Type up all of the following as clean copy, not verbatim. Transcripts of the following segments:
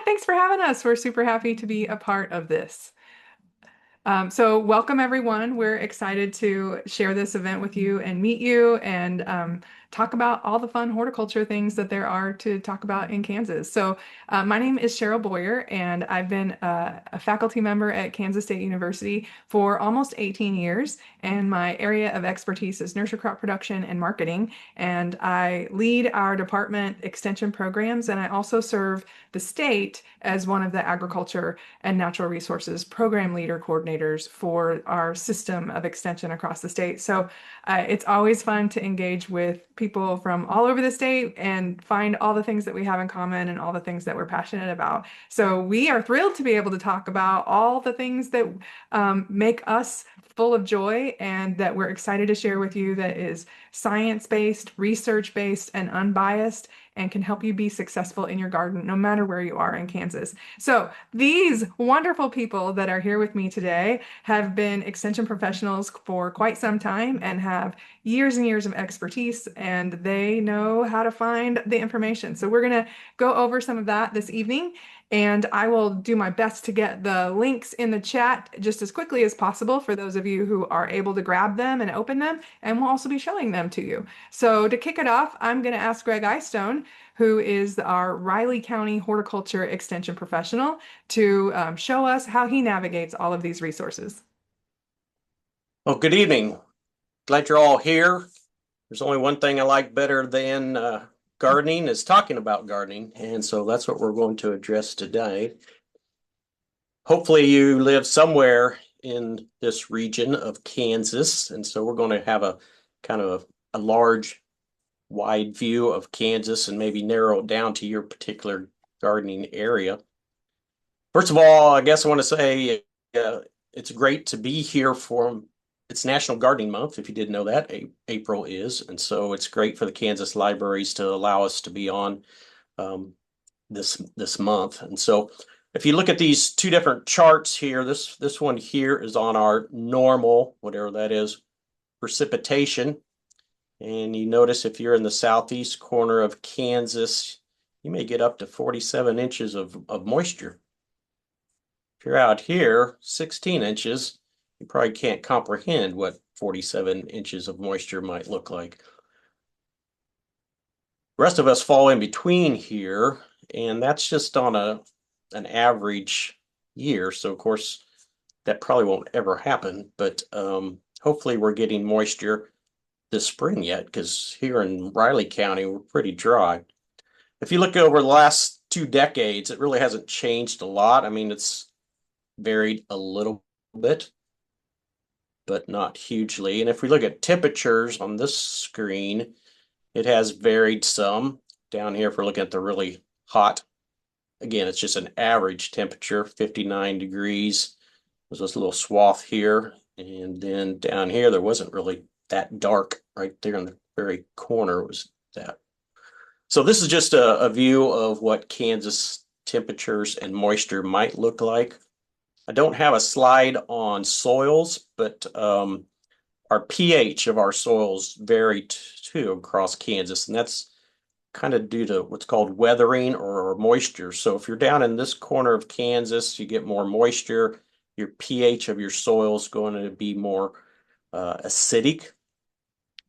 thanks for having us. We're super happy to be a part of this. So welcome everyone. We're excited to share this event with you and meet you and talk about all the fun horticulture things that there are to talk about in Kansas. So my name is Cheryl Boyer, and I've been a faculty member at Kansas State University for almost 18 years. And my area of expertise is nursery crop production and marketing. And I lead our department extension programs, and I also serve the state as one of the agriculture and natural resources program leader coordinators for our system of extension across the state. So it's always fun to engage with people from all over the state and find all the things that we have in common and all the things that we're passionate about. So we are thrilled to be able to talk about all the things that make us full of joy and that we're excited to share with you, that is science-based, research-based, and unbiased, and can help you be successful in your garden no matter where you are in Kansas. So these wonderful people that are here with me today have been extension professionals for quite some time and have years and years of expertise, and they know how to find the information. So we're going to go over some of that this evening, and I will do my best to get the links in the chat just as quickly as possible for those of you who are able to grab them and open them, and we'll also be showing them to you. So to kick it off, I'm going to ask Gregg Eyestone, who is our Riley County Horticulture Extension Professional, to show us how he navigates all of these resources. Well, good evening. Glad you're all here. There's only one thing I like better than gardening is talking about gardening, and so that's what we're going to address today. Hopefully you live somewhere in this region of Kansas, and so we're going to have a kind of a large, wide view of Kansas and maybe narrow it down to your particular gardening area. First of all, I guess I want to say it's great to be here for it's National Gardening Month, if you didn't know that. April is, and so it's great for the Kansas libraries to allow us to be on this month. And so if you look at these two different charts here, this one here is on our normal, whatever that is, precipitation. And you notice if you're in the southeast corner of Kansas, you may get up to 47 inches of moisture. If you're out here, 16 inches, you probably can't comprehend what 47 inches of moisture might look like. The rest of us fall in between here, and that's just on an average year. So, of course, that probably won't ever happen, but hopefully we're getting moisture this spring yet, because here in Riley County, we're pretty dry. If you look over the last 2 decades, it really hasn't changed a lot. I mean, it's varied a little bit, but not hugely. And if we look at temperatures on this screen, it has varied some. Down here, if we're looking at the really hot, again, it's just an average temperature, 59 degrees. There's this little swath here. And then down here, there wasn't really that dark. Right there in the very corner was that. So this is just a view of what Kansas temperatures and moisture might look like. I don't have a slide on soils, but our pH of our soils vary too across Kansas, and that's kind of due to what's called weathering or moisture. So if you're down in this corner of Kansas, you get more moisture. Your pH of your soil is going to be more acidic.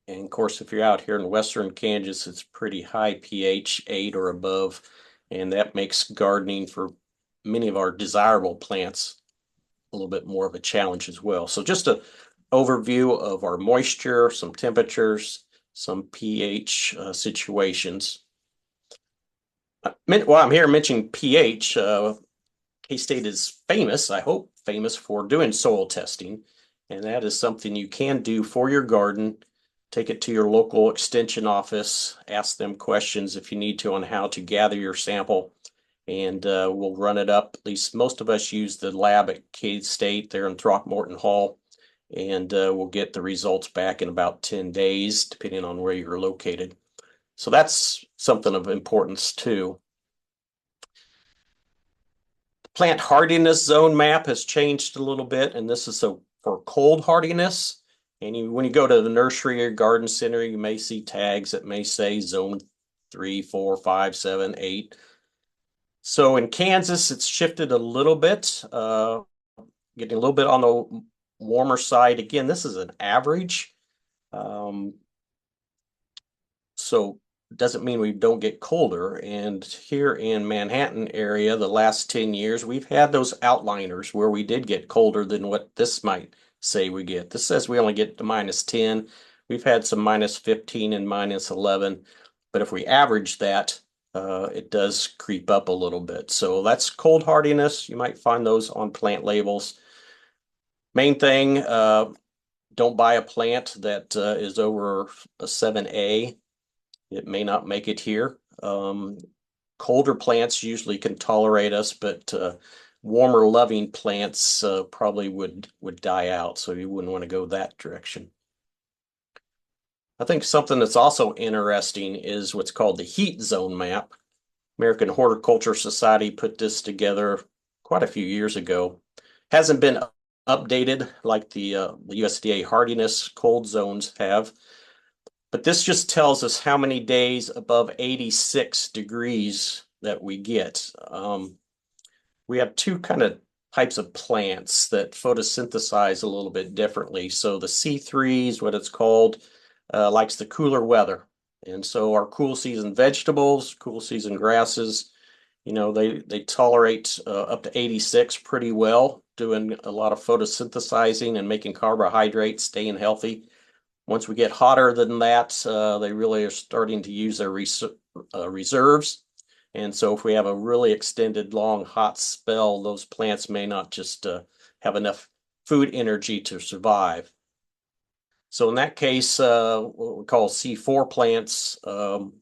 And of course, if you're out here in western Kansas, it's pretty high pH, 8 or above, and that makes gardening for many of our desirable plants a little bit more of a challenge as well. So just an overview of our moisture, some temperatures, some pH situations. While I'm here mentioning pH, K-State is famous, I hope, famous for doing soil testing, and that is something you can do for your garden. Take it to your local extension office, ask them questions if you need to on how to gather your sample, and we'll run it up. At least most of us use the lab at K-State there in Throckmorton Hall, and we'll get the results back in about 10 days, depending on where you're located. So that's something of importance too. The plant hardiness zone map has changed a little bit, and this is for cold hardiness. And when you go to the nursery or garden center, you may see tags that may say zone 3, 4, 5, 7, 8. So in Kansas, it's shifted a little bit, getting a little bit on the warmer side. Again, this is an average. So doesn't mean we don't get colder. And here in Manhattan area, the last 10 years, we've had those outliners where we did get colder than what this might say we get. This says we only get to -10. We've had some -15 and -11. But if we average that, it does creep up a little bit. So that's cold hardiness. You might find those on plant labels. Main thing, don't buy a plant that is over a 7A. It may not make it here. Colder plants usually can tolerate us, but warmer loving plants probably would die out, so you wouldn't want to go that direction. I think something that's also interesting is what's called the heat zone map. American Horticulture Society put this together quite a few years ago. Hasn't been updated like the USDA hardiness cold zones have. But this just tells us how many days above 86 degrees that we get. We have two kind of types of plants that photosynthesize a little bit differently. So the C3 is what it's called, likes the cooler weather. And so our cool season vegetables, cool season grasses, they tolerate up to 86 pretty well, doing a lot of photosynthesizing and making carbohydrates, staying healthy. Once we get hotter than that, they really are starting to use their reserves. And so if we have a really extended, long, hot spell, those plants may not just have enough food energy to survive. So in that case, what we call C4 plants are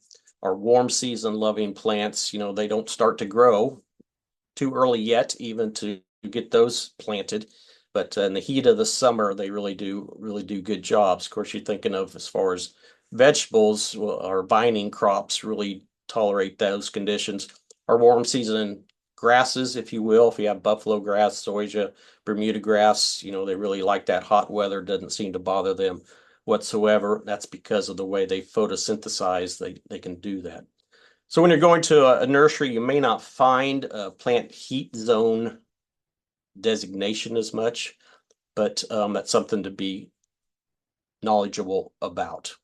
warm season loving plants. They don't start to grow too early yet, even to get those planted. But in the heat of the summer, they really do good jobs. Of course, you're thinking of as far as vegetables, our vining crops really tolerate those conditions. Our warm season grasses, if you will, if you have buffalo grass, zoysia, Bermuda grass, they really like that hot weather. Doesn't seem to bother them whatsoever. That's because of the way they photosynthesize. They can do that. So when you're going to a nursery, you may not find a plant heat zone designation as much, but that's something to be knowledgeable about.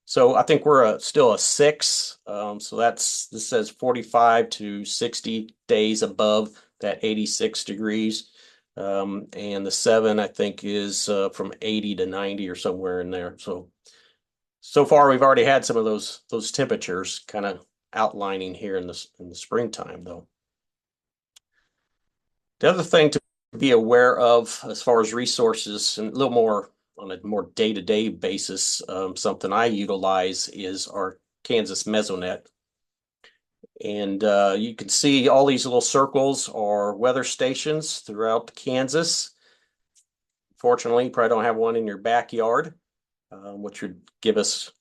So I think we're still a 6. So this says 45 to 60 days above that 86 degrees. And the 7, I think, is from 80 to 90 or somewhere in there. So far, we've already had some of those temperatures kind of outlining here in the springtime, though. The other thing to be aware of as far as resources, and a little more on a more day-to-day basis, something I utilize is our Kansas Mesonet. And you can see all these little circles are weather stations throughout Kansas. Fortunately, you probably don't have one in your backyard, which would give us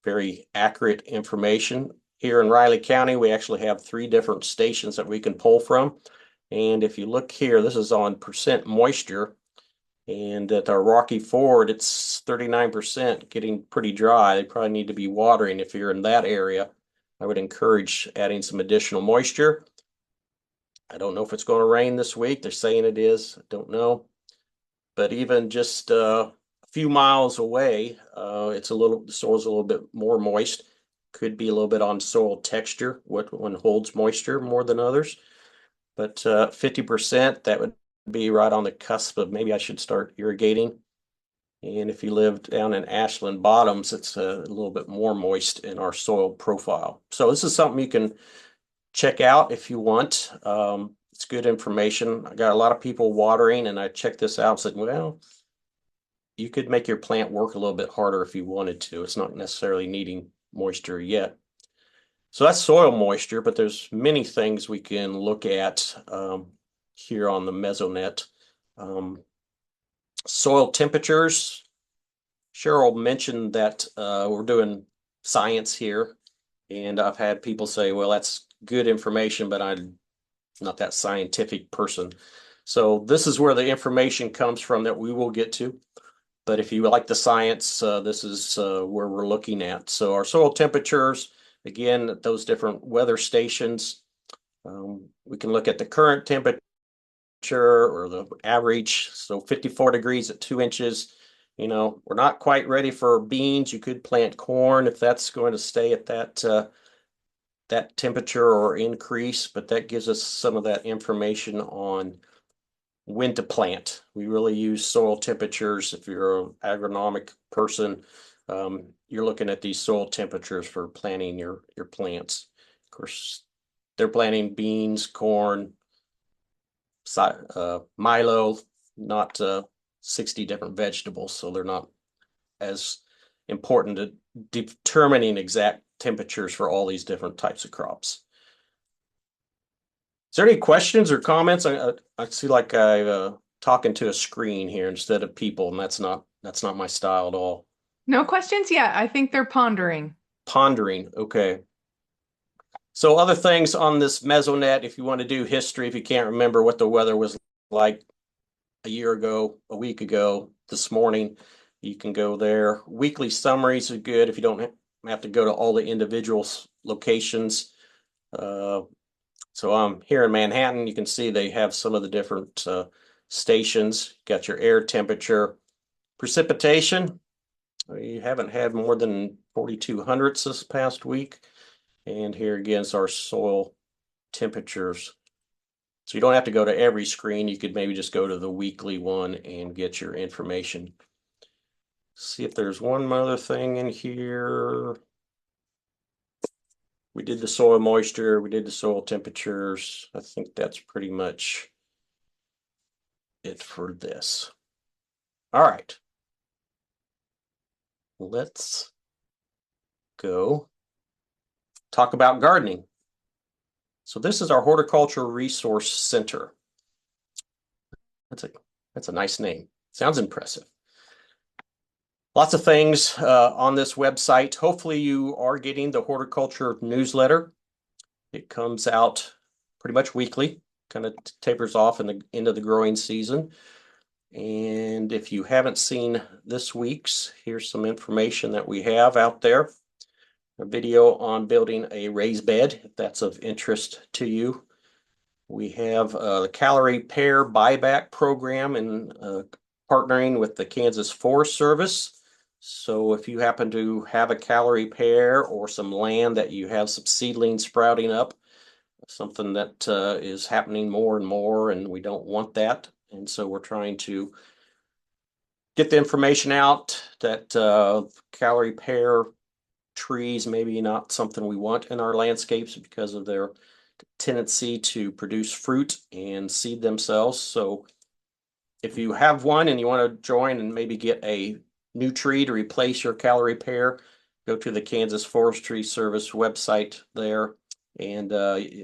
very accurate information. Here in Riley County, we actually have 3 different stations that we can pull from. And if you look here, this is on percent moisture. And at our Rocky Ford, it's 39%, getting pretty dry. They probably need to be watering. If you're in that area, I would encourage adding some additional moisture. I don't know if it's going to rain this week. They're saying it is. I don't know. But even just a few miles away, the soil's a little bit more moist. Could be a little bit on soil texture. What one holds moisture more than others. But 50%, that would be right on the cusp of maybe I should start irrigating. And if you live down in Ashland Bottoms, it's a little bit more moist in our soil profile. So this is something you can check out if you want. It's good information. I got a lot of people watering, and I checked this out and said, well, you could make your plant work a little bit harder if you wanted to. It's not necessarily needing moisture yet. So that's soil moisture, but there's many things we can look at here on the Mesonet. Soil temperatures. Cheryl mentioned that we're doing science here, and I've had people say, well, that's good information, but I'm not that scientific person. So this is where the information comes from that we will get to. But if you like the science, this is where we're looking at. So our soil temperatures, again, those different weather stations. We can look at the current temperature or the average. So 54 degrees at 2 inches. You know, we're not quite ready for beans. You could plant corn if that's going to stay at that temperature or increase, but that gives us some of that information on when to plant. We really use soil temperatures. If you're an agronomic person, you're looking at these soil temperatures for planting your plants. Of course, they're planting beans, corn, milo, not 60 different vegetables, so they're not as important to determining exact temperatures for all these different types of crops. Is there any questions or comments? I see like I'm talking to a screen here instead of people, and that's not my style at all. No questions yet. I think they're pondering. Pondering, okay. So other things on this Mesonet, if you want to do history, if you can't remember what the weather was like a year ago, a week ago, this morning, you can go there. Weekly summaries are good if you don't have to go to all the individual locations. So I'm here in Manhattan. You can see they have some of the different stations. Got your air temperature, precipitation. We haven't had more than 4,200 this past week. And here again is our soil temperatures. So you don't have to go to every screen. You could maybe just go to the weekly one and get your information. See if there's one other thing in here. We did the soil moisture, we did the soil temperatures. I think that's pretty much it for this. All right. Let's go talk about gardening. So this is our Horticulture Resource Center. That's a nice name. Sounds impressive. Lots of things on this website. Hopefully you are getting the horticulture newsletter. It comes out pretty much weekly, kind of tapers off in the end of the growing season. And if you haven't seen this week's, here's some information that we have out there. A video on building a raised bed, if that's of interest to you. We have the Calorie Pair Buyback Program and partnering with the Kansas Forest Service. So if you happen to have a calorie pair or some land that you have some seedlings sprouting up, something that is happening more and more, and we don't want that. And so we're trying to get the information out that calorie pair trees maybe not something we want in our landscapes because of their tendency to produce fruit and seed themselves. So if you have one and you want to join and maybe get a new tree to replace your calorie pair, go to the Kansas Forestry Service website there. And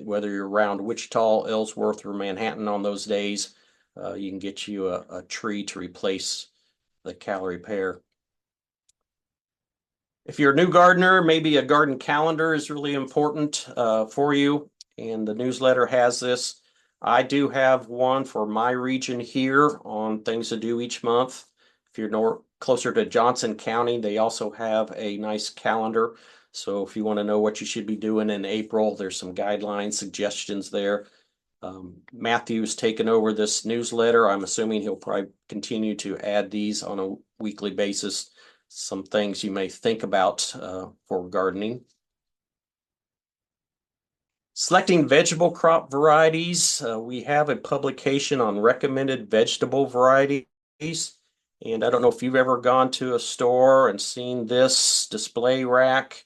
whether you're around Wichita, Ellsworth, or Manhattan on those days, you can get you a tree to replace the calorie pair. If you're a new gardener, maybe a garden calendar is really important for you. And the newsletter has this. I do have one for my region here on things to do each month. If you're closer to Johnson County, they also have a nice calendar. So if you want to know what you should be doing in April, there's some guidelines, suggestions there. Matthew's taken over this newsletter. I'm assuming he'll probably continue to add these on a weekly basis. Some things you may think about for gardening. Selecting vegetable crop varieties. We have a publication on recommended vegetable varieties. And I don't know if you've ever gone to a store and seen this display rack.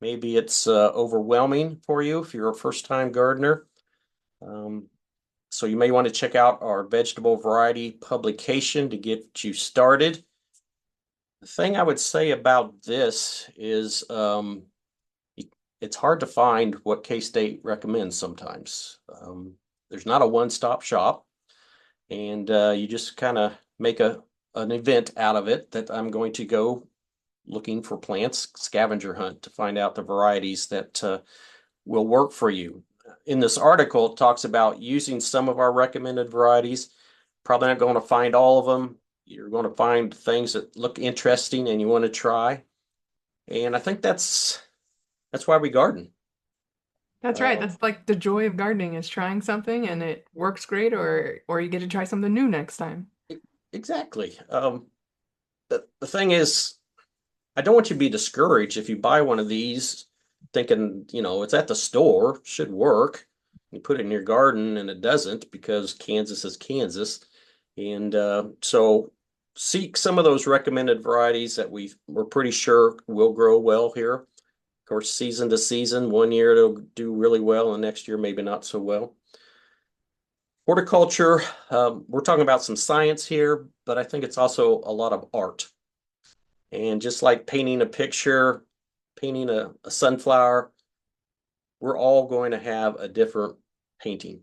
Maybe it's overwhelming for you if you're a first-time gardener. So you may want to check out our vegetable variety publication to get you started. The thing I would say about this is it's hard to find what K-State recommends sometimes. There's not a one-stop shop, and you just kind of make an event out of it that I'm going to go looking for plants, scavenger hunt to find out the varieties that will work for you. In this article, it talks about using some of our recommended varieties. Probably not going to find all of them. You're going to find things that look interesting and you want to try. And I think that's why we garden. That's right. That's like the joy of gardening is trying something and it works great, or you get to try something new next time. Exactly. The thing is, I don't want you to be discouraged if you buy one of these thinking, it's at the store, should work. You put it in your garden and it doesn't because Kansas is Kansas. And so seek some of those recommended varieties that we're pretty sure will grow well here. Of course, season to season, one year it'll do really well, and next year maybe not so well. Horticulture, we're talking about some science here, but I think it's also a lot of art. And just like painting a picture, painting a sunflower, we're all going to have a different painting.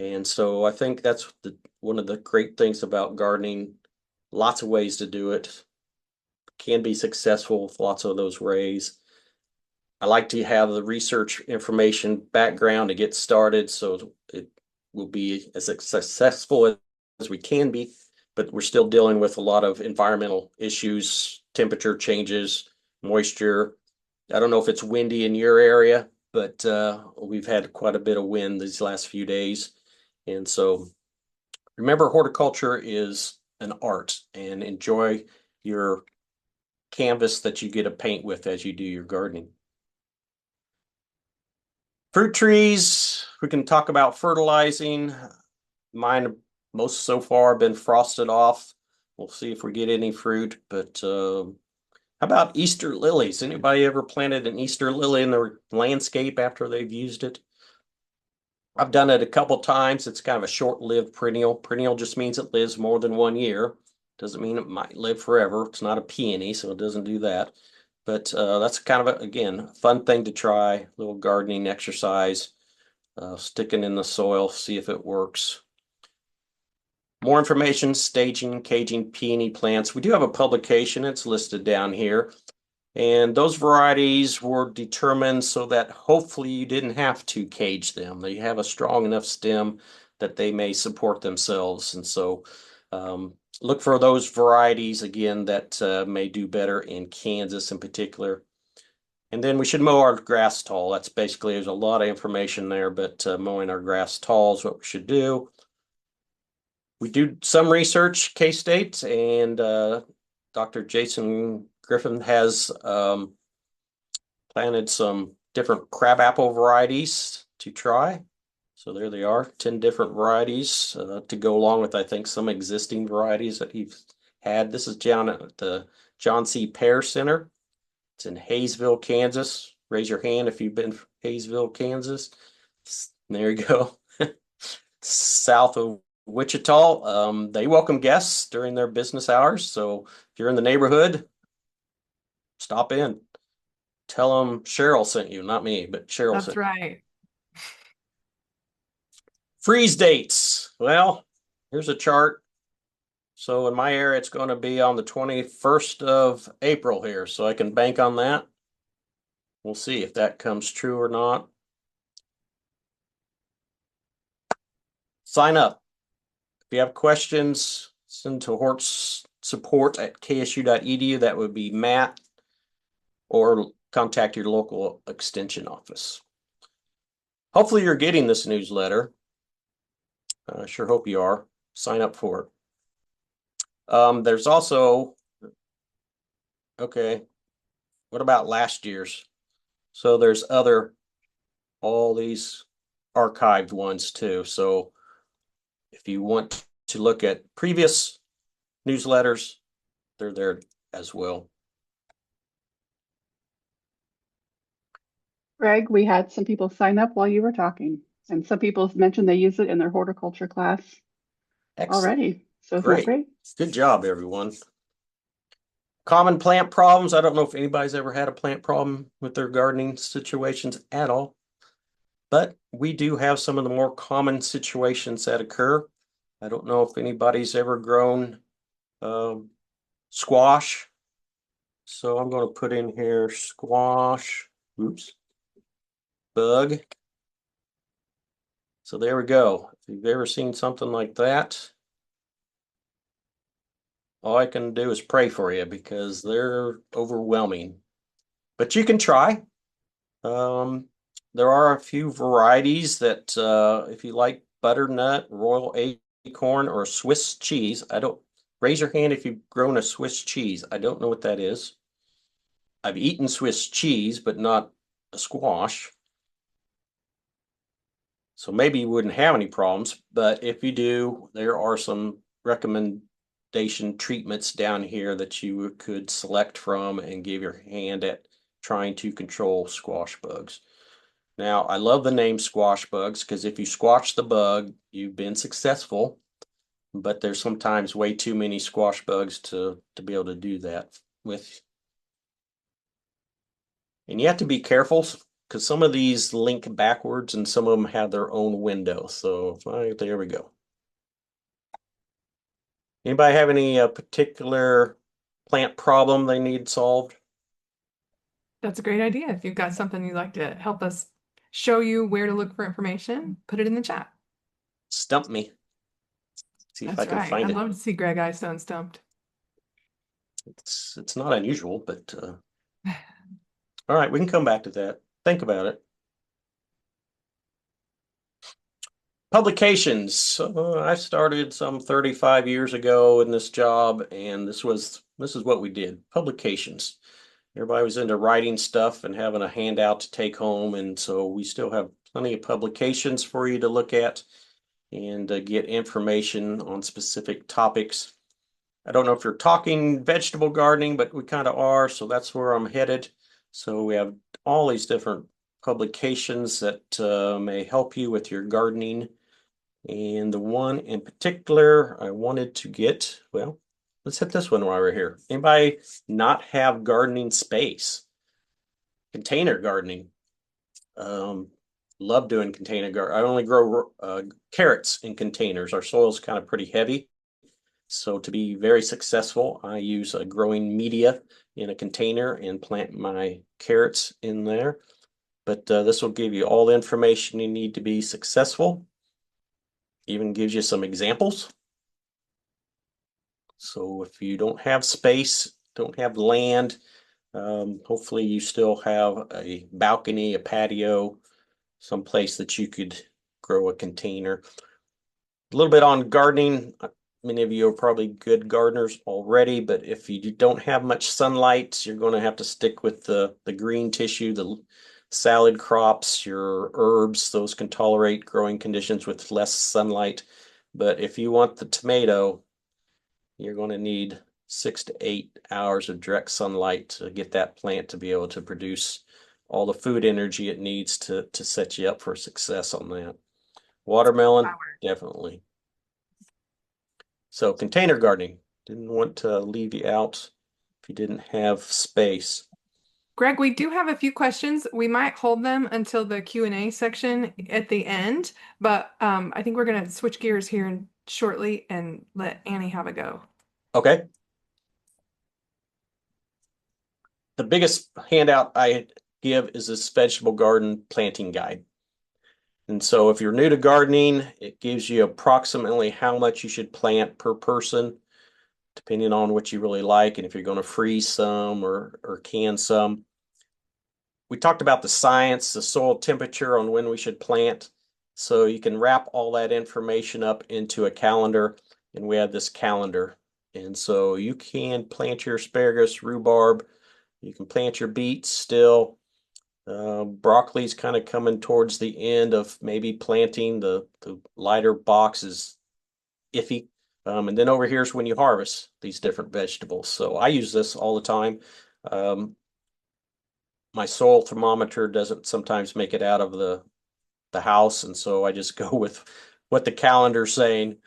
And so I think that's one of the great things about gardening. Lots of ways to do it. Can be successful with lots of those ways. I like to have the research information background to get started so it will be as successful as we can be, but we're still dealing with a lot of environmental issues, temperature changes, moisture. I don't know if it's windy in your area, but we've had quite a bit of wind these last few days. And so remember, horticulture is an art, and enjoy your canvas that you get to paint with as you do your gardening. Fruit trees, we can talk about fertilizing. Mine, most so far, have been frosted off. We'll see if we get any fruit, but how about Easter lilies? Anybody ever planted an Easter lily in their landscape after they've used it? I've done it a couple times. It's kind of a short-lived perennial. Perennial just means it lives more than 1 year. Doesn't mean it might live forever. It's not a peony, so it doesn't do that. But that's kind of, again, a fun thing to try, little gardening exercise, sticking in the soil, see if it works. More information, staging, caging peony plants. We do have a publication. It's listed down here. And those varieties were determined so that hopefully you didn't have to cage them. They have a strong enough stem that they may support themselves. And so look for those varieties again that may do better in Kansas in particular. And then we should mow our grass tall. That's basically, there's a lot of information there, but mowing our grass tall is what we should do. We do some research, K-State, and Dr. Jason Griffin has planted some different crabapple varieties to try. So there they are, 10 different varieties to go along with, I think, some existing varieties that he's had. This is down at the John C. Pear Center. It's in Hayesville, Kansas. Raise your hand if you've been to Hayesville, Kansas. There you go. South of Wichita. They welcome guests during their business hours. So if you're in the neighborhood, stop in. Tell them Cheryl sent you, not me, but Cheryl That's sent. right. Freeze dates. Well, here's a chart. So in my area, it's going to be on the 21st of April here. So I can bank on that. We'll see if that comes true or not. Sign up. If you have questions, send to hortsupport@ksu.edu. That would be Matt, or contact your local extension office. Hopefully you're getting this newsletter. I sure hope you are. Sign up for it. There's also, okay, what about last year's? So there's all these archived ones too. So if you want to look at previous newsletters, they're there as well. Greg, we had some people sign up while you were talking, and some people mentioned they use it in their horticulture class Excellent. already. So isn't that Great. great? Good job, everyone. Common plant problems. I don't know if anybody's ever had a plant problem with their gardening situations at all, but we do have some of the more common situations that occur. I don't know if anybody's ever grown squash. So I'm going to put in here squash, oops, bug. So there we go. If you've ever seen something like that, all I can do is pray for you because they're overwhelming. But you can try. there are a few varieties that if you like butternut, royal acorn, or Swiss cheese, raise your hand if you've grown a Swiss cheese. I don't know what that is. I've eaten Swiss cheese, but not a squash. So maybe you wouldn't have any problems, but if you do, there are some recommendation treatments down here that you could select from and give your hand at trying to control squash bugs. Now, I love the name squash bugs because if you squash the bug, you've been successful, but there's sometimes way too many squash bugs to be able to do that with. And you have to be careful because some of these link backwards and some of them have their own window. So there we go. Anybody have any particular plant problem they need solved? That's a great idea. If you've got something you'd like to help us show you where to look for information, put it in the chat. Stump me. See if I That's can right. find I'd it. love to see Gregg Eyestone stumped. It's not unusual, but all right, we can come back to that. Think about it. Publications. I started some 35 years ago in this job, and this is what we did. Publications. Everybody was into writing stuff and having a handout to take home, and so we still have plenty of publications for you to look at and get information on specific topics. I don't know if you're talking vegetable gardening, but we kind of are, so that's where I'm headed. So we have all these different publications that may help you with your gardening. And the one in particular I wanted to get, well, let's hit this one while we're here. Anybody not have gardening space? Container gardening. Love doing container garden. I only grow carrots in containers. Our soil's kind of pretty heavy. So to be very successful, I use a growing media in a container and plant my carrots in there. But this will give you all the information you need to be successful. Even gives you some examples. So if you don't have space, don't have land, hopefully you still have a balcony, a patio, some place that you could grow a container. A little bit on gardening. Many of you are probably good gardeners already, but if you don't have much sunlight, you're going to have to stick with the green tissue, the salad crops, your herbs. Those can tolerate growing conditions with less sunlight. But if you want the tomato, you're going to need 6 to 8 hours of direct sunlight to get that plant to be able to produce all the food energy it needs to set you up for success on that. Watermelon, definitely. So container gardening, didn't want to leave you out if you didn't have space. Gregg, we do have a few questions. We might hold them until the Q&A section at the end, but I think we're going to switch gears here shortly and let Annie have a go. Okay. The biggest handout I give is this vegetable garden planting guide. And so if you're new to gardening, it gives you approximately how much you should plant per person, depending on what you really like, and if you're going to freeze some or can some. We talked about the science, the soil temperature on when we should plant. So you can wrap all that information up into a calendar, and we have this calendar. And so you can plant your asparagus, rhubarb, you can plant your beets still. Broccoli's kind of coming towards the end of maybe planting. The lighter box is iffy. And then over here is when you harvest these different vegetables. So I use this all the time. My soil thermometer doesn't sometimes make it out of the house, and so I just go with what the calendar's saying.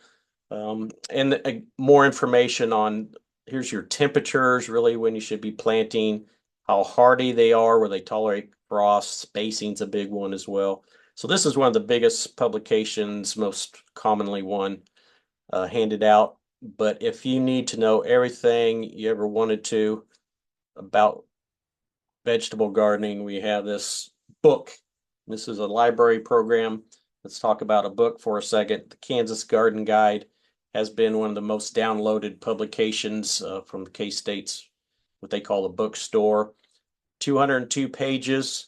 And more information on here's your temperatures, really when you should be planting, how hardy they are, where they tolerate frost, spacing's a big one as well. So this is one of the biggest publications, most commonly one handed out. But if you need to know everything you ever wanted to about vegetable gardening, we have this book. This is a library program. Let's talk about a book for a second. The Kansas Garden Guide has been one of the most downloaded publications from the K-State's, what they call the bookstore. 202 pages,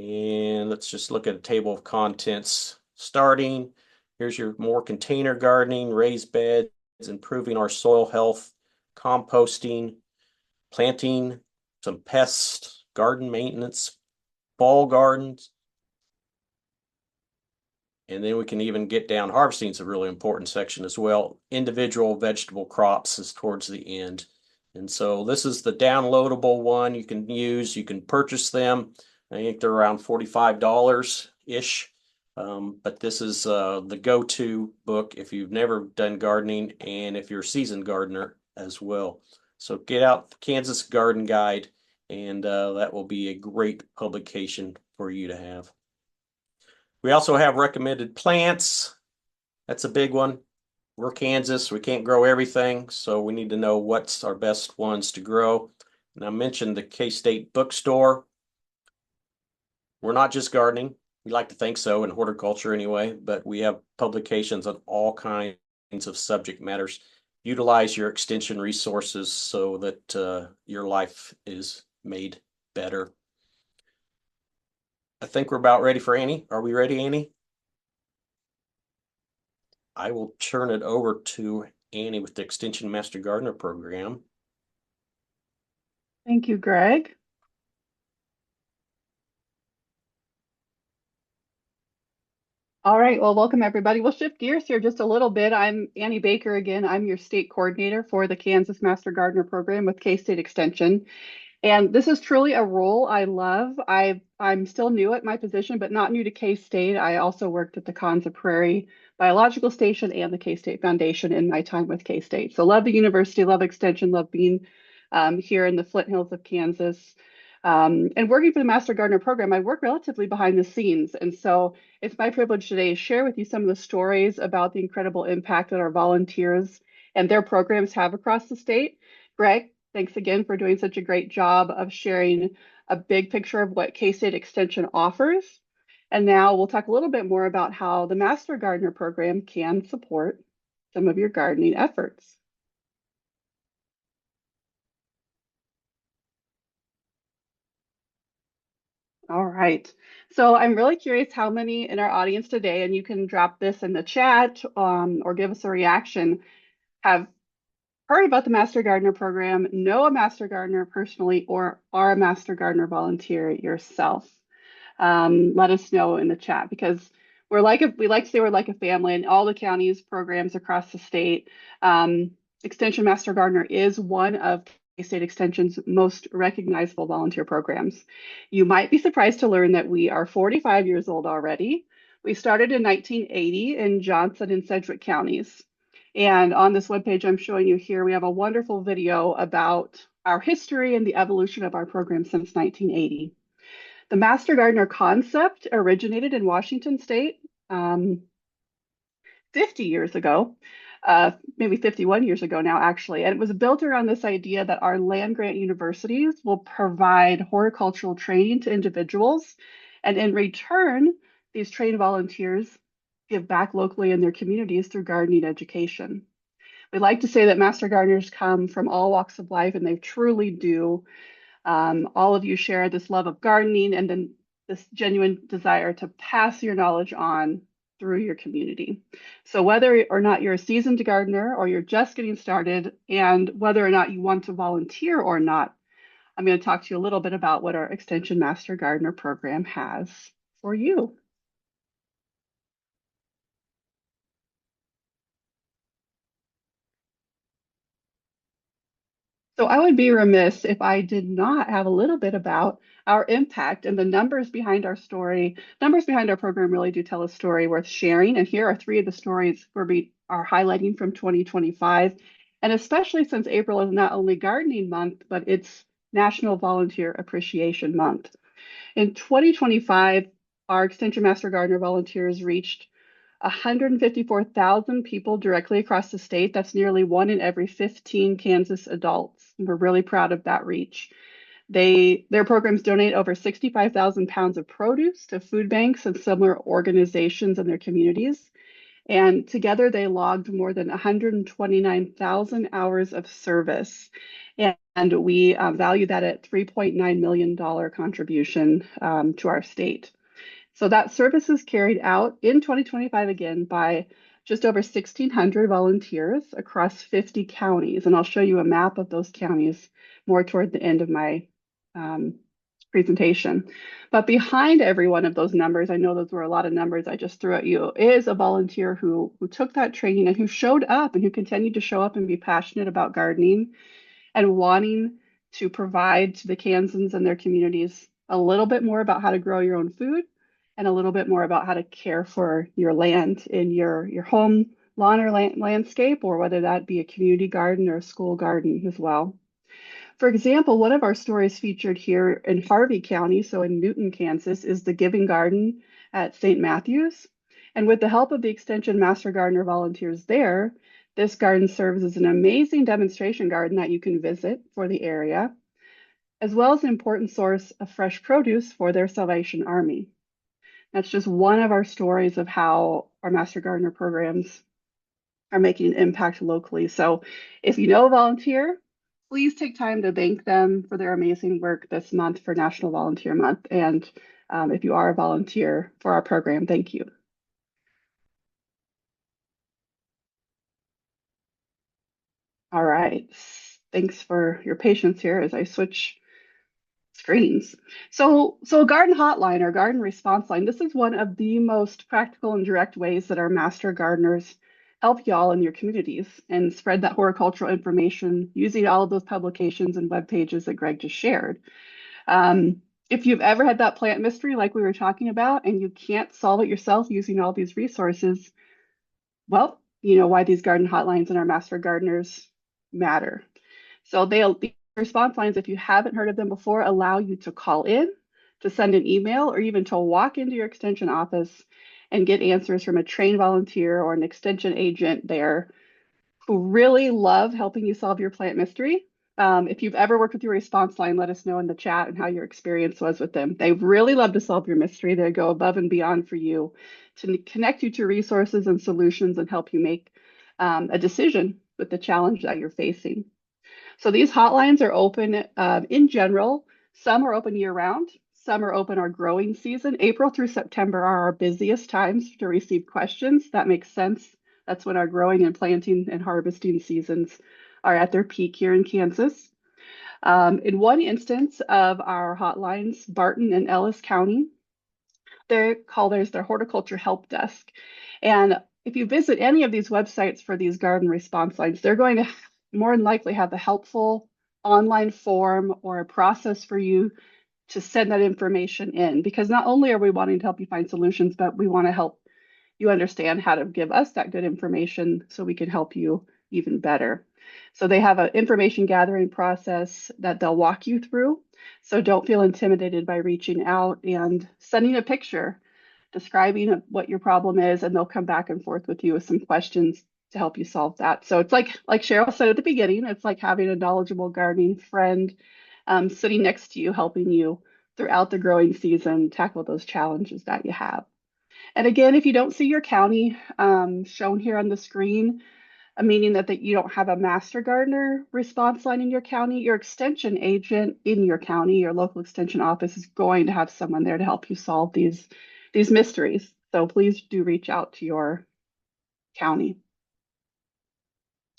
And let's just look at a table of contents starting. Here's your more container gardening, raised beds, improving our soil health, composting, planting, some pest, garden maintenance, fall gardens. And then we can even get down, harvesting is a really important section as well. Individual vegetable crops is towards the end. And so this is the downloadable one you can use. You can purchase them. I think they're around $45-ish. But this is the go-to book if you've never done gardening and if you're a seasoned gardener as well. So get out the Kansas Garden Guide, and that will be a great publication for you to have. We also have recommended plants. That's a big one. We're Kansas, we can't grow everything, so we need to know what's our best ones to grow. And I mentioned the K-State bookstore. We're not just gardening. We like to think so in horticulture anyway, but we have publications on all kinds of subject matters. Utilize your extension resources so that your life is made better. I think we're about ready for Annie. Are we ready, Annie? I will turn it over to Annie with the Extension Master Gardener Program. Thank you, Greg. All right, well, welcome everybody. We'll shift gears here just a little bit. I'm Annie Baker again. I'm your state coordinator for the Kansas Master Gardener Program with K-State Extension. And this is truly a role I love. I'm still new at my position, but not new to K-State. I also worked at the Konza Prairie Biological Station and the K-State Foundation in my time with K-State. So love the university, love Extension, love being here in the Flint Hills of Kansas. And working for the Master Gardener Program, I work relatively behind the scenes. And so it's my privilege today to share with you some of the stories about the incredible impact that our volunteers and their programs have across the state. Greg, thanks again for doing such a great job of sharing a big picture of what K-State Extension offers. And now we'll talk a little bit more about how the Master Gardener Program can support some of your gardening efforts. All right. So I'm really curious how many in our audience today, and you can drop this in the chat or give us a reaction, have heard about the Master Gardener Program, know a Master Gardener personally, or are a Master Gardener volunteer yourself. Let us know in the chat, because we like to say we're like a family in all the counties, programs across the state. Extension Master Gardener is one of State Extension's most recognizable volunteer programs. You might be surprised to learn that we are 45 years old already. We started in 1980 in Johnson and Sedgwick counties. And on this webpage I'm showing you here, we have a wonderful video about our history and the evolution of our program since 1980. The Master Gardener concept originated in Washington State 50 years ago. Maybe 51 years ago now, actually. And it was built around this idea that our land-grant universities will provide horticultural training to individuals. And in return, these trained volunteers give back locally in their communities through gardening education. We like to say that Master Gardeners come from all walks of life, and they truly do. All of you share this love of gardening and then this genuine desire to pass your knowledge on through your community. So whether or not you're a seasoned gardener or you're just getting started, and whether or not you want to volunteer or not, I'm going to talk to you a little bit about what our Extension Master Gardener Program has for you. So I would be remiss if I did not have a little bit about our impact, and the numbers behind our story. Numbers behind our program really do tell a story worth sharing. And here are three of the stories we are highlighting from 2025. And especially since April is not only Gardening Month, but it's National Volunteer Appreciation Month. In 2025, our Extension Master Gardener volunteers reached 154,000 people directly across the state. That's nearly 1 in every 15 Kansas adults. And we're really proud of that reach. Their programs donate over 65,000 pounds of produce to food banks and similar organizations in their communities. And together they logged more than 129,000 hours of service. And we value that at $3.9 million contribution to our state. So that service is carried out in 2025 again by just over 1,600 volunteers across 50 counties. And I'll show you a map of those counties more toward the end of my presentation. But behind every one of those numbers, I know those were a lot of numbers I just threw at you, is a volunteer who took that training and who showed up and who continued to show up and be passionate about gardening and wanting to provide to the Kansans and their communities a little bit more about how to grow your own food and a little bit more about how to care for your land in your home lawn or landscape, or whether that be a community garden or a school garden as well. For example, one of our stories featured here in Harvey County, so in Newton, Kansas, is the Giving Garden at St. Matthews. And with the help of the Extension Master Gardener volunteers there, this garden serves as an amazing demonstration garden that you can visit for the area, as well as an important source of fresh produce for their Salvation Army. That's just one of our stories of how our Master Gardener programs are making an impact locally. So if you know a volunteer, please take time to thank them for their amazing work this month for National Volunteer Month. And if you are a volunteer for our program, thank you. All right, thanks for your patience here as I switch screens. So a garden hotline or garden response line, this is one of the most practical and direct ways that our master gardeners help y'all in your communities and spread that horticultural information using all of those publications and web pages that Greg just shared. If you've ever had that plant mystery like we were talking about and you can't solve it yourself using all these resources, well, you know why these garden hotlines and our master gardeners matter. So the response lines, if you haven't heard of them before, allow you to call in, to send an email, or even to walk into your extension office and get answers from a trained volunteer or an extension agent there who really love helping you solve your plant mystery. If you've ever worked with your response line, let us know in the chat and how your experience was with them. They really love to solve your mystery. They go above and beyond for you to connect you to resources and solutions and help you make a decision with the challenge that you're facing. So these hotlines are open in general. Some are open year round. Some are open our growing season. April through September are our busiest times to receive questions. That makes sense. That's when our growing and planting and harvesting seasons are at their peak here in Kansas. In one instance of our hotlines, Barton and Ellis County, they call theirs their horticulture help desk. And if you visit any of these websites for these garden response lines, they're going to more than likely have a helpful online form or a process for you to send that information in, because not only are we wanting to help you find solutions, but we want to help you understand how to give us that good information so we can help you even better. So they have an information gathering process that they'll walk you through. So don't feel intimidated by reaching out and sending a picture describing what your problem is, and they'll come back and forth with you with some questions to help you solve that. So it's like Cheryl said at the beginning, it's like having a knowledgeable gardening friend sitting next to you, helping you throughout the growing season tackle those challenges that you have. And again, if you don't see your county shown here on the screen, meaning that you don't have a master gardener response line in your county, your extension agent in your county, your local extension office is going to have someone there to help you solve these mysteries. So please do reach out to your county.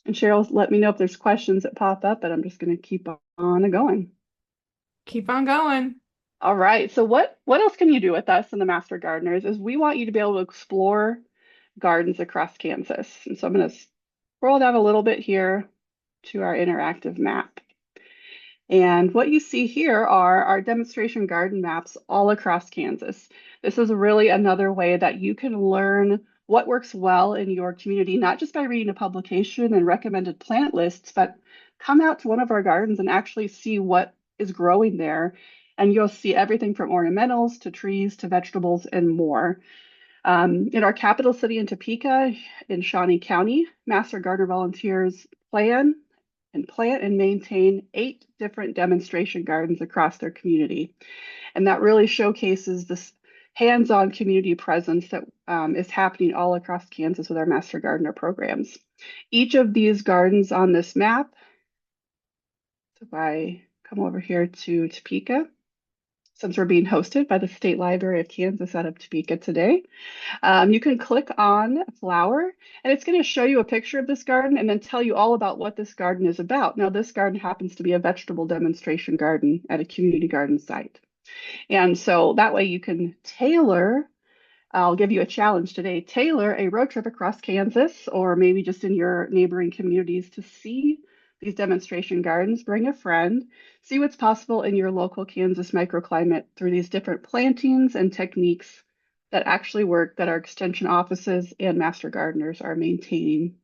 And Cheryl, let me know if there's questions that pop up, but I'm just going to keep on going. Keep on going. All right. So what else can you do with us and the Master Gardeners is we want you to be able to explore gardens across Kansas. And so I'm going to scroll down a little bit here to our interactive map. And what you see here are our demonstration garden maps all across Kansas. This is really another way that you can learn what works well in your community, not just by reading a publication and recommended plant lists, but come out to one of our gardens and actually see what is growing there. And you'll see everything from ornamentals to trees to vegetables and more. In our capital city in Topeka, in Shawnee County, Master Gardener volunteers plan and plant and maintain 8 different demonstration gardens across their community. And that really showcases this hands-on community presence that is happening all across Kansas with our Master Gardener programs. Each of these gardens on this map, so if I come over here to Topeka, since we're being hosted by the State Library of Kansas out of Topeka today, you can click on flower and it's going to show you a picture of this garden and then tell you all about what this garden is about. Now, this garden happens to be a vegetable demonstration garden at a community garden site. And so that way you can tailor, I'll give you a challenge today, tailor a road trip across Kansas or maybe just in your neighboring communities to see these demonstration gardens, bring a friend, see what's possible in your local Kansas microclimate through these different plantings and techniques that actually work that our extension offices and master gardeners are maintaining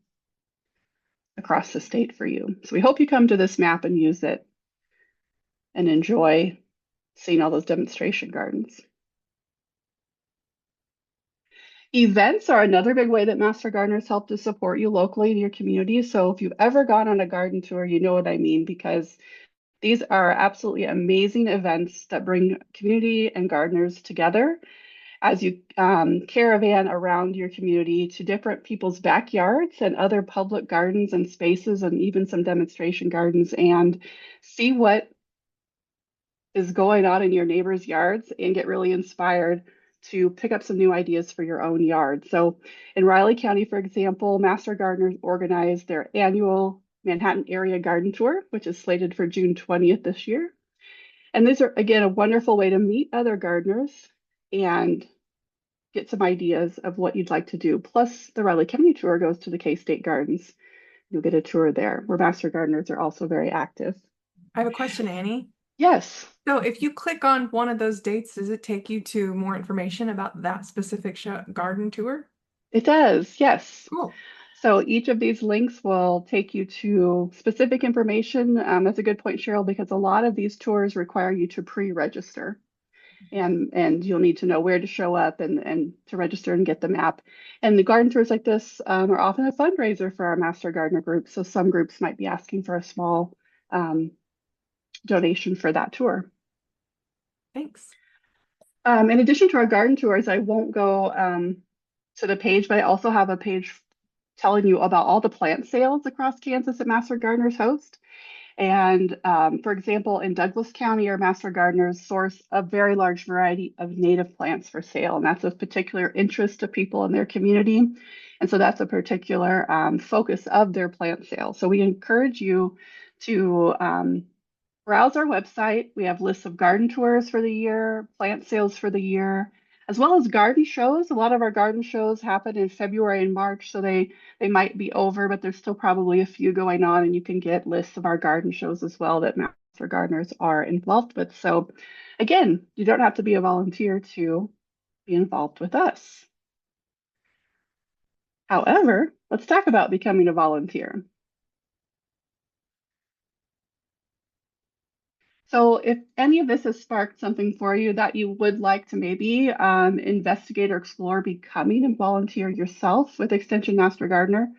across the state for you. So we hope you come to this map and use it and enjoy seeing all those demonstration gardens. Events are another big way that Master Gardeners help to support you locally in your community. So if you've ever gone on a garden tour, you know what I mean, because these are absolutely amazing events that bring community and gardeners together as you caravan around your community to different people's backyards and other public gardens and spaces and even some demonstration gardens and see what is going on in your neighbors' yards and get really inspired to pick up some new ideas for your own yard. So in Riley County, for example, Master Gardeners organized their annual Manhattan Area Garden Tour, which is slated for June 20th this year. And these are, again, a wonderful way to meet other gardeners and get some ideas of what you'd like to do. Plus, the Riley County Tour goes to the K-State Gardens. You'll get a tour there, where Master Gardeners are also very active. I have a question, Annie. Yes. So if you click on one of those dates, does it take you to more information about that specific garden tour? It does, yes. Cool. So each of these links will take you to specific information. That's a good point, Cheryl, because a lot of these tours require you to pre-register. And you'll need to know where to show up and to register and get the map. And the garden tours like this are often a fundraiser for our Master Gardener group. So some groups might be asking for a small donation for that tour. Thanks. In addition to our garden tours, I won't go to the page, but I also have a page telling you about all the plant sales across Kansas that Master Gardeners host. And for example, in Douglas County, our Master Gardeners source a very large variety of native plants for sale, and that's of particular interest to people in their community. And so that's a particular focus of their plant sale. So we encourage you to browse our website. We have lists of garden tours for the year, plant sales for the year, as well as garden shows. A lot of our garden shows happen in February and March, so they might be over, but there's still probably a few going on, and you can get lists of our garden shows as well that Master Gardeners are involved with. So again, you don't have to be a volunteer to be involved with us. However, let's talk about becoming a volunteer. So if any of this has sparked something for you that you would like to maybe investigate or explore becoming a volunteer yourself with Extension Master Gardener,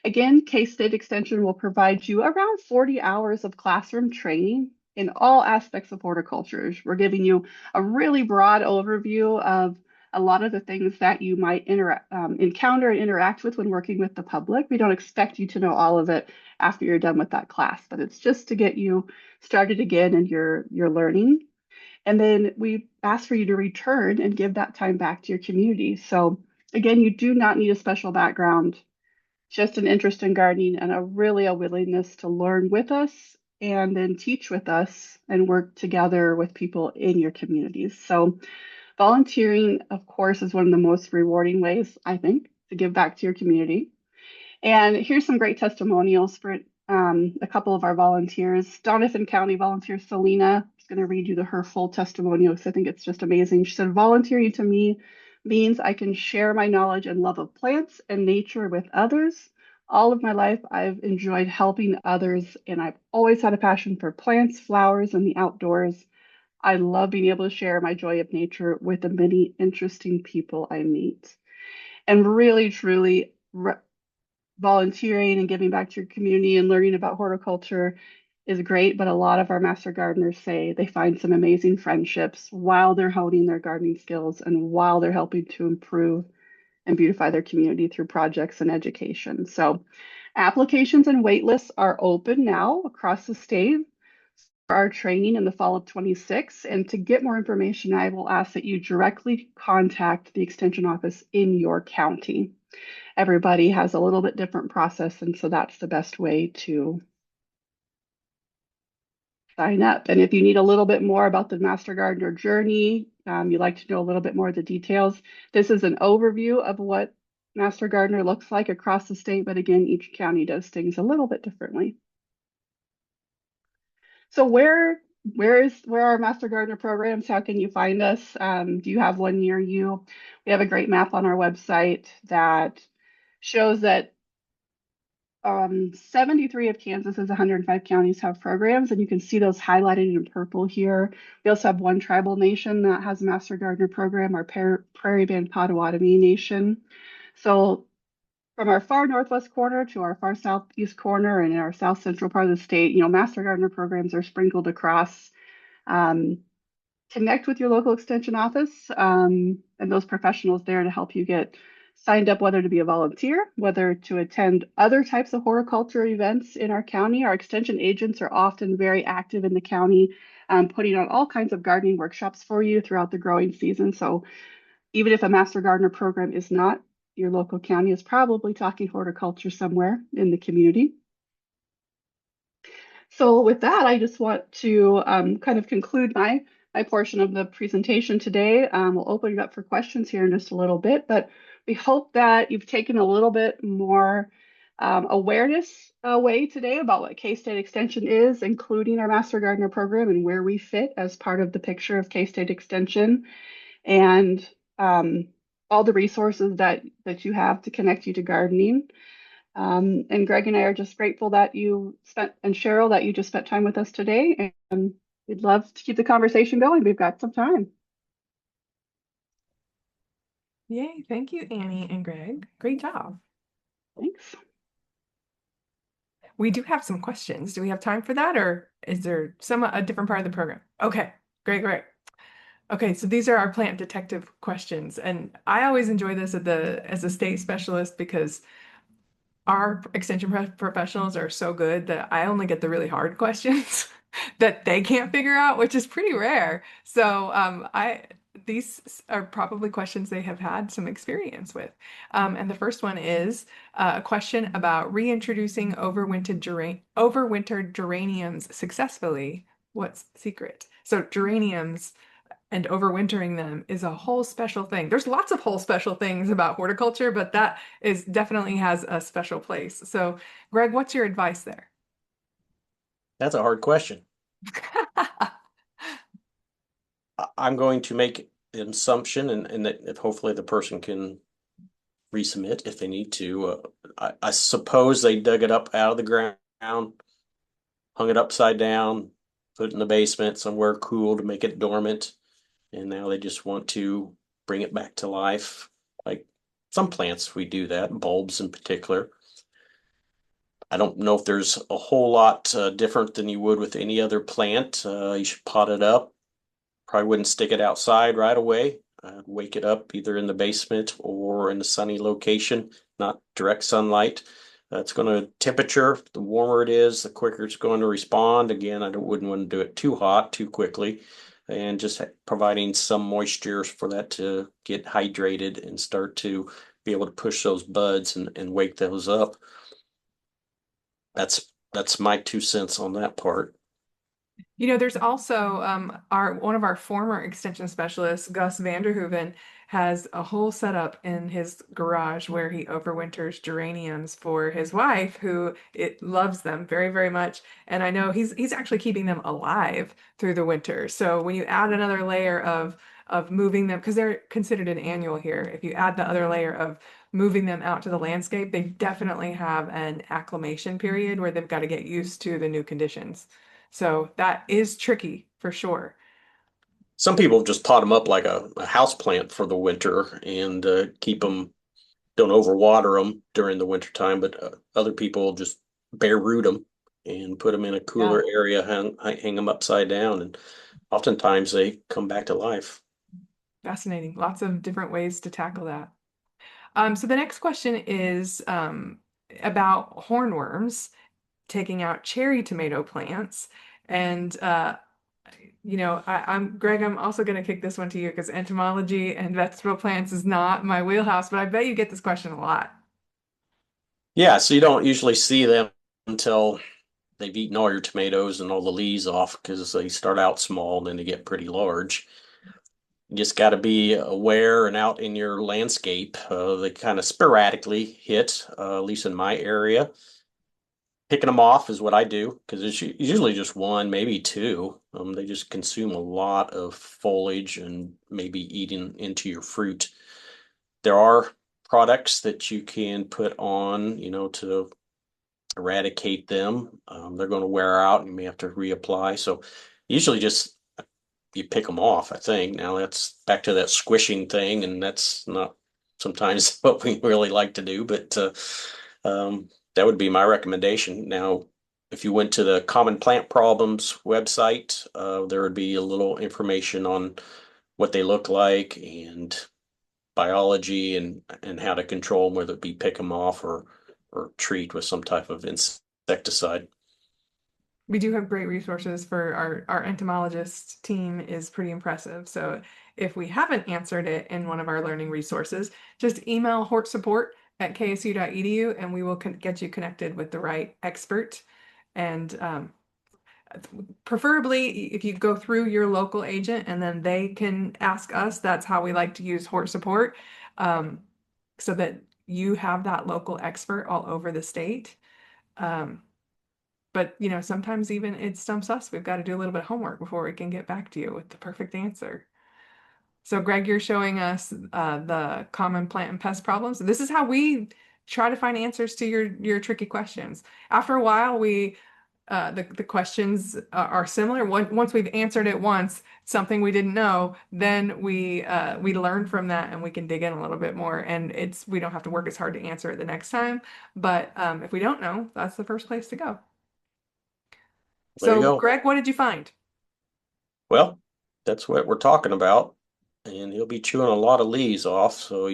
again, K-State Extension will provide you around 40 hours of classroom training in all aspects of horticulture. We're giving you a really broad overview of a lot of the things that you might encounter and interact with when working with the public. We don't expect you to know all of it after you're done with that class, but it's just to get you started again in your learning. And then we ask for you to return and give that time back to your community. So again, you do not need a special background, just an interest in gardening and a willingness to learn with us and then teach with us and work together with people in your communities. So volunteering, of course, is one of the most rewarding ways, I think, to give back to your community. And here's some great testimonials for a couple of our volunteers. Donovan County volunteer Selena is going to read you her full testimonial because I think it's just amazing. She said, volunteering to me means I can share my knowledge and love of plants and nature with others. All of my life, I've enjoyed helping others, and I've always had a passion for plants, flowers, and the outdoors. I love being able to share my joy of nature with the many interesting people I meet. And really, truly, volunteering and giving back to your community and learning about horticulture is great, but a lot of our master gardeners say they find some amazing friendships while they're honing their gardening skills and while they're helping to improve and beautify their community through projects and education. So applications and wait lists are open now across the state for our training in the fall of 26. And to get more information, I will ask that you directly contact the extension office in your county. Everybody has a little bit different process, and so that's the best way to sign up. And if you need a little bit more about the Master Gardener journey, you'd like to know a little bit more of the details, this is an overview of what Master Gardener looks like across the state, but again, each county does things a little bit differently. So where are our Master Gardener programs? How can you find us? Do you have one near you? We have a great map on our website that shows that 73 of Kansas's 105 counties have programs, and you can see those highlighted in purple here. We also have one tribal nation that has a Master Gardener program, our Prairie Band Potawatomi Nation. So from our far northwest corner to our far southeast corner and our south central part of the state, Master Gardener programs are sprinkled across. Connect with your local extension office and those professionals there to help you get signed up, whether to be a volunteer, whether to attend other types of horticulture events in our county. Our extension agents are often very active in the county, putting on all kinds of gardening workshops for you throughout the growing season. So even if a Master Gardener program is not, your local county is probably talking horticulture somewhere in the community. So with that, I just want to kind of conclude my portion of the presentation today. We'll open it up for questions here in just a little bit, but we hope that you've taken a little bit more awareness away today about what K-State Extension is, including our Master Gardener program and where we fit as part of the picture of K-State Extension, and all the resources that you have to connect you to gardening. And Greg and I are just grateful that and Cheryl, that you just spent time with us today. And we'd love to keep the conversation going. We've got some time. Yay, thank you, Annie and Greg. Great job. Thanks. We do have some questions. Do we have time for that, or is there a different part of the program? Okay, great. Okay, so these are our plant detective questions, and I always enjoy this as a state specialist because our extension professionals are so good that I only get the really hard questions that they can't figure out, which is pretty rare. So these are probably questions they have had some experience with. And the first one is a question about reintroducing overwintered geraniums successfully. What's the secret? So geraniums and overwintering them is a whole special thing. There's lots of whole special things about horticulture, but that definitely has a special place. So, Greg, what's your advice there? That's a hard question. I'm going to make an assumption, and that if hopefully the person can resubmit if they need to. I suppose they dug it up out of the ground, hung it upside down, put it in the basement somewhere cool to make it dormant, and now they just want to bring it back to life. Like some plants, we do that, bulbs in particular. I don't know if there's a whole lot different than you would with any other plant. You should pot it up. Probably wouldn't stick it outside right away. I'd wake it up either in the basement or in a sunny location, not direct sunlight. It's going to temperature. The warmer it is, the quicker it's going to respond. Again, wouldn't want to do it too hot too quickly, and just providing some moisture for that to get hydrated and start to be able to push those buds and wake those up. That's my 2 cents on that part. There's also one of our former extension specialists, Gus Vanderhoeven, has a whole setup in his garage where he overwinters geraniums for his wife, who loves them very, very much. And I know he's actually keeping them alive through the winter. So when you add another layer of moving them, because they're considered an annual here, if you add the other layer of moving them out to the landscape, they definitely have an acclimation period where they've got to get used to the new conditions. So that is tricky for sure. Some people just pot them up like a house plant for the winter and keep them, don't overwater them during the winter time, but other people just bare root them and put them in a cooler area, hang them upside down, and oftentimes they come back to life. Fascinating. Lots of different ways to tackle that. So the next question is about hornworms taking out cherry tomato plants. And I'm Greg, I'm also going to kick this one to you because entomology and vegetable plants is not my wheelhouse, but I bet you get this question a lot. Yeah, so you don't usually see them until they've eaten all your tomatoes and all the leaves off because they start out small and then they get pretty large. You just got to be aware and out in your landscape. They kind of sporadically hit, at least in my area. Picking them off is what I do because it's usually just one, maybe two. They just consume a lot of foliage and maybe eating into your fruit. There are products that you can put on, to eradicate them. They're going to wear out and you may have to reapply. So usually just you pick them off, I think. Now that's back to that squishing thing, and that's not sometimes what we really like to do, but that would be my recommendation. Now, if you went to the Common Plant Problems website, there would be a little information on what they look like and biology and how to control them, whether it be pick them off or treat with some type of insecticide. We do have great resources for our entomologist team is pretty impressive. So if we haven't answered it in one of our learning resources, just email hortsupport@ksu.edu and we will get you connected with the right expert. And preferably if you go through your local agent and then they can ask us, that's how we like to use Hort Support, so that you have that local expert all over the state. But sometimes even it stumps us. We've got to do a little bit of homework before we can get back to you with the perfect answer. So Greg, you're showing us the common plant and pest problems. This is how we try to find answers to your tricky questions. After a while, the questions are similar. Once we've answered it once, something we didn't know, then we learn from that and we can dig in a little bit more. And we don't have to work as hard to answer it the next time. But if we don't know, that's the first place to go. There you So, go. Greg, what did you find? Well, that's what we're talking about. And he'll be chewing a lot of leaves off. So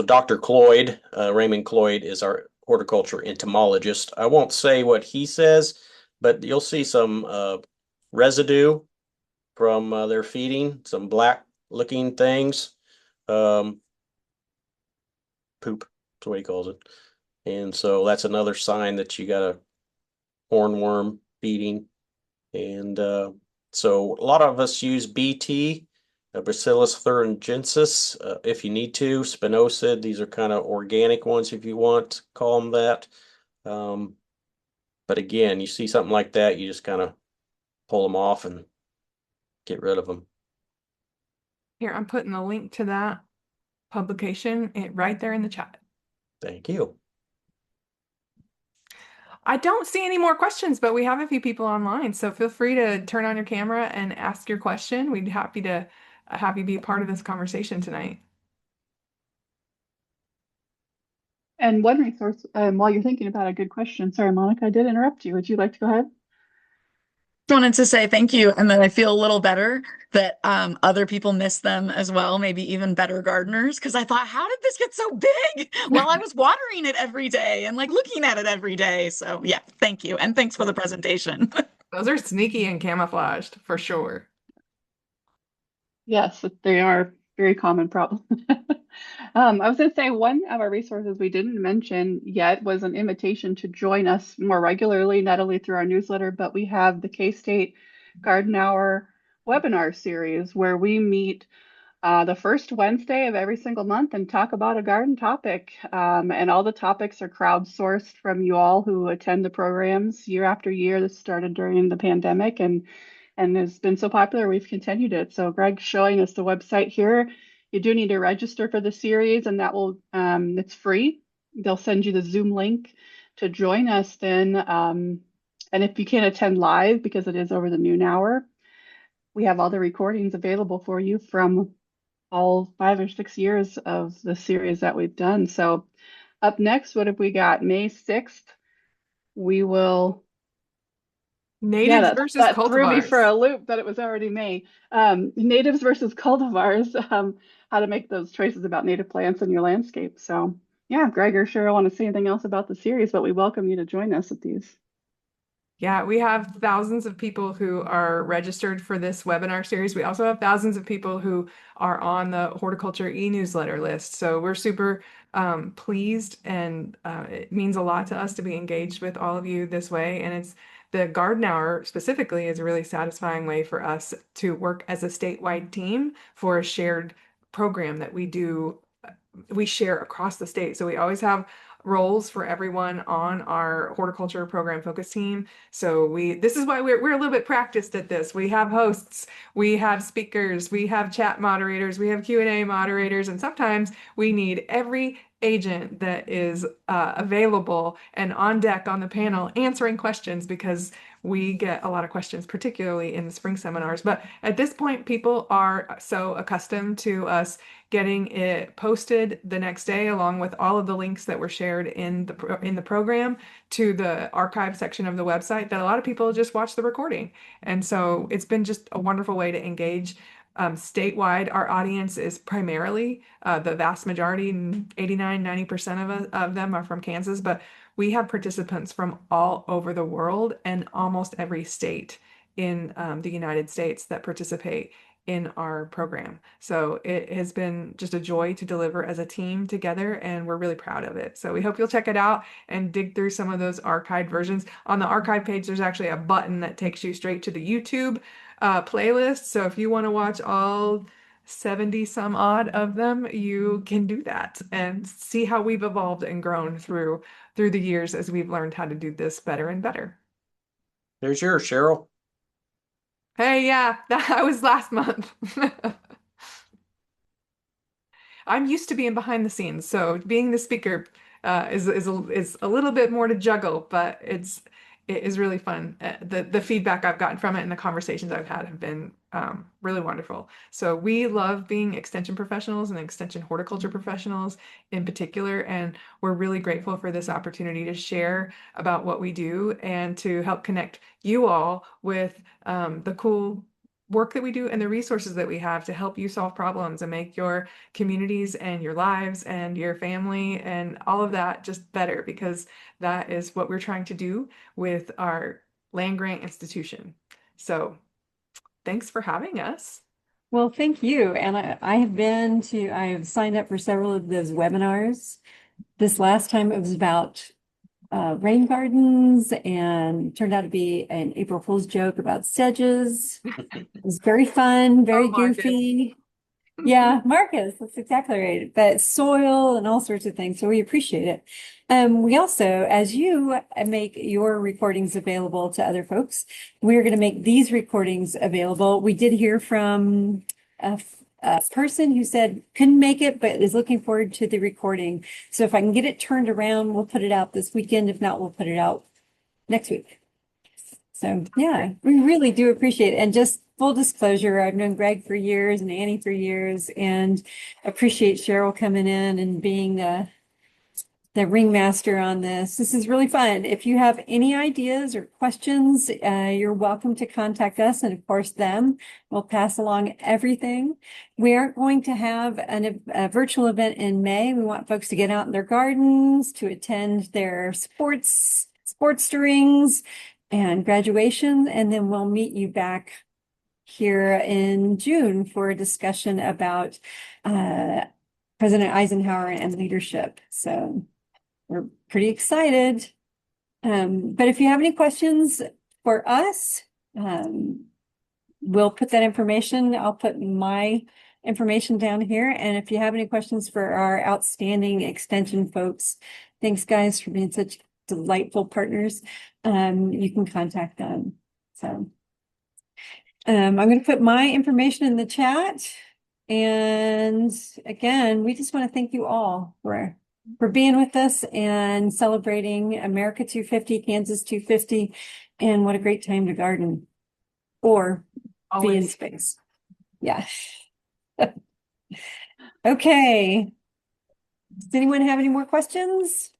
Dr. Cloyd, Raymond Cloyd, is our horticulture entomologist. I won't say what he says, but you'll see some residue from their feeding, some black looking things. Poop, that's what he calls it. And so that's another sign that you got a hornworm feeding. And so a lot of us use BT, Bacillus thuringiensis, if you need to. Spinosad, these are kind of organic ones if you want to call them that. But again, you see something like that, you just kind of pull them off and get rid of them. Here, I'm putting the link to that publication right there in the chat. Thank you. I don't see any more questions, but we have a few people online, so feel free to turn on your camera and ask your question. We'd be happy to have you be a part of this conversation tonight. And one resource, while you're thinking about a good question, sorry, Monica, I did interrupt you. Would you like to go ahead? Wanted to say thank you, and that I feel a little better that other people miss them as well, maybe even better gardeners, because I thought, how did this get so big? Well, I was watering it every day and like looking at it every day. So yeah, thank you. And thanks for the presentation. Those are sneaky and camouflaged for sure. Yes, they are very common problem. I was going to say one of our resources we didn't mention yet was an invitation to join us more regularly, not only through our newsletter, but we have the K-State Garden Hour webinar series where we meet the first Wednesday of every single month and talk about a garden topic. And all the topics are crowdsourced from you all who attend the programs year after year. This started during the pandemic and has been so popular, we've continued it. So Greg's showing us the website here. You do need to register for the series, and that will, it's free. They'll send you the Zoom link to join us then. And if you can't attend live because it is over the noon hour, we have all the recordings available for you from all 5 or 6 years of the series that we've done. So up next, what have we got? May 6th we will. Natives Yeah, versus that threw me for cultivars. a loop that it was already May. Natives versus cultivars, how to make those choices about native plants in your landscape. So yeah, Greg or Cheryl want to say anything else about the series, but we welcome you to join us at these. Yeah, we have thousands of people who are registered for this webinar series. We also have thousands of people who are on the horticulture e-newsletter list. So we're super pleased, and it means a lot to us to be engaged with all of you this way. And it's the Garden Hour specifically is a really satisfying way for us to work as a statewide team for a shared program that we share across the state. So we always have roles for everyone on our horticulture program focus team. So this is why we're a little bit practiced at this. We have hosts, we have speakers, we have chat moderators, we have Q&A moderators, and sometimes we need every agent that is available and on deck on the panel answering questions, because we get a lot of questions, particularly in the spring seminars. But at this point, people are so accustomed to us getting it posted the next day, along with all of the links that were shared in the program to the archive section of the website, that a lot of people just watch the recording. And so it's been just a wonderful way to engage. Statewide, our audience is primarily the vast majority, 89–90% of them are from Kansas, but we have participants from all over the world and almost every state in the United States that participate in our program. So it has been just a joy to deliver as a team together, and we're really proud of it. So we hope you'll check it out and dig through some of those archived versions. On the archive page, there's actually a button that takes you straight to the YouTube playlist. So if you want to watch all 70 some odd of them, you can do that and see how we've evolved and grown through the years as we've learned how to do this better and better. There's yours, Cheryl. Hey, yeah, that was last month. I'm used to being behind the scenes, so being the speaker is a little bit more to juggle, but it is really fun. The feedback I've gotten from it and the conversations I've had have been really wonderful. So we love being extension professionals and extension horticulture professionals in particular, and we're really grateful for this opportunity to share about what we do and to help connect you all with the cool work that we do and the resources that we have to help you solve problems and make your communities and your lives and your family and all of that just better, because that is what we're trying to do with our land grant institution. So thanks for having us. Well, thank you. And I have signed up for several of those webinars. This last time it was about rain gardens, and turned out to be an April Fool's joke about sedges. It was very fun, very goofy. Yeah, Marcus, that's exactly right. But soil and all sorts of things. So we appreciate it. We also, as you make your recordings available to other folks, we're going to make these recordings available. We did hear from a person who said couldn't make it, but is looking forward to the recording. So if I can get it turned around, we'll put it out this weekend. If not, we'll put it out next week. So yeah, we really do appreciate it. And just full disclosure, I've known Greg for years and Annie for years, and appreciate Cheryl coming in and being the ringmaster on this. This is really fun. If you have any ideas or questions, you're welcome to contact us, and of course them. We'll pass along everything. We aren't going to have a virtual event in May. We want folks to get out in their gardens, to attend their sports rings and graduation, and then we'll meet you back here in June for a discussion about President Eisenhower and leadership. So we're pretty excited. But if you have any questions for us, we'll put that information. I'll put my information down here. And if you have any questions for our outstanding extension folks, thanks guys for being such delightful partners. You can contact them. So I'm going to put my information in the chat. And again, we just want to thank you all for being with us and celebrating America 250, Kansas 250, and what a great time to garden or be in space. Yeah. Okay. Does anyone have any more questions?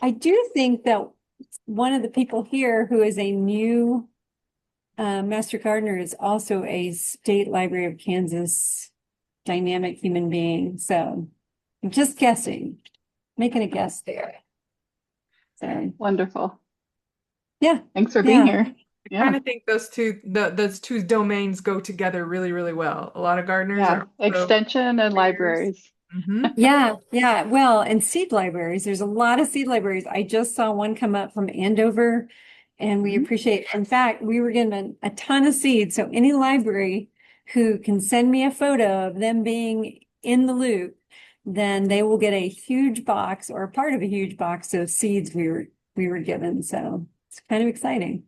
I do think that one of the people here who is a new Master Gardener is also a State Library of Kansas dynamic human being. So I'm just guessing, making a guess there. So Wonderful. yeah. Thanks for being here. I kind of think those two domains go together really, really well. A lot of gardeners Yeah, are also extension and readers. libraries. Yeah. Well, and seed libraries, there's a lot of seed libraries. I just saw one come up from Andover, and we appreciate, in fact, we were given a ton of seeds. So any library who can send me a photo of them being in the loop, then they will get a huge box or a part of a huge box of seeds we were given. So it's kind of exciting.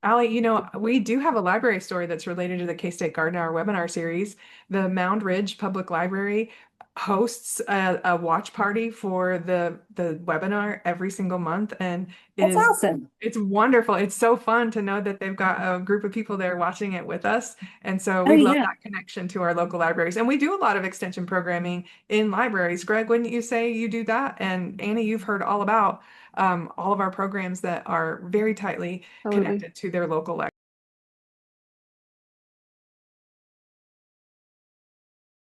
Allie, you know, we do have a library story that's related to the K-State Garden Hour webinar series. The Mound Ridge Public Library hosts a watch party for the webinar every single month, and That's awesome. It's wonderful. It's so fun to know that they've got a group of people there watching it with us, and so we love that connection to our local libraries. And we do a lot of extension programming in libraries. Greg, wouldn't you say you do that? And Annie, you've heard all about all of our programs that are very tightly connected to their local libraries.